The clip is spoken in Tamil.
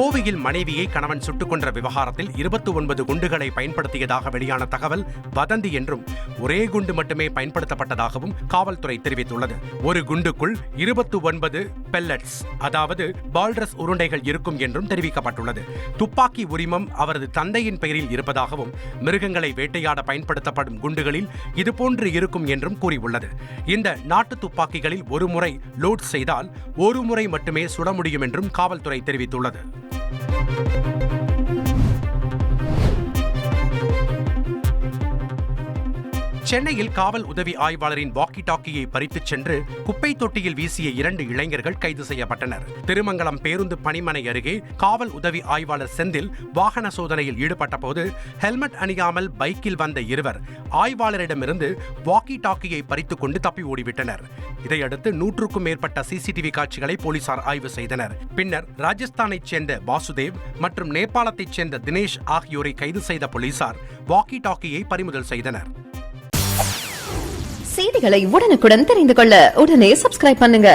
கோவையில் மனைவியை கணவன் சுட்டுக் கொன்ற விவகாரத்தில் 29 குண்டுகளை பயன்படுத்தியதாக வெளியான தகவல் வதந்தி என்றும் ஒரே குண்டு மட்டுமே பயன்படுத்தப்பட்டதாகவும் காவல்துறை தெரிவித்துள்ளது. ஒரு குண்டுக்குள் 29 பெல்லட்ஸ் அதாவது பால்ரஸ் உருண்டைகள் இருக்கும் என்றும் தெரிவிக்கப்பட்டுள்ளது. துப்பாக்கி உரிமம் அவரது தந்தையின் பெயரில் இருப்பதாகவும் மிருகங்களை வேட்டையாட பயன்படுத்தப்படும் குண்டுகளில் இதுபோன்று இருக்கும் என்றும் கூறியுள்ளது. இந்த நாட்டு துப்பாக்கிகளில் ஒரு முறை லோட் செய்தால் ஒரு முறை மட்டுமே சுட முடியும் என்றும் காவல்துறை தெரிவித்துள்ளது. சென்னையில் காவல் உதவி ஆய்வாளரின் வாக்கி டாக்கியை பறித்துச் சென்று குப்பை தொட்டியில் வீசிய 2 இளைஞர்கள் கைது செய்யப்பட்டனர். திருமங்கலம் பேருந்து பணிமனை அருகே காவல் உதவி ஆய்வாளர் செந்தில் வாகன சோதனையில் ஈடுபட்ட போது ஹெல்மெட் அணியாமல் பைக்கில் வந்த இருவர் ஆய்வாளரிடமிருந்து வாக்கி டாக்கியை பறித்துக் கொண்டு தப்பி ஓடிவிட்டனர். இதையடுத்து 100க்கும் மேற்பட்ட சிசிடிவி காட்சிகளை போலீசார் ஆய்வு செய்தனர். பின்னர் ராஜஸ்தானைச் சேர்ந்த வாசுதேவ் மற்றும் நேபாளத்தைச் சேர்ந்த தினேஷ் ஆகியோரை கைது செய்த போலீசார் வாக்கி டாக்கியை பறிமுதல் செய்தனர். செய்திகளை உடனுக்குடன் தெரிந்து கொள்ள உடனே சப்ஸ்கிரைப் பண்ணுங்க.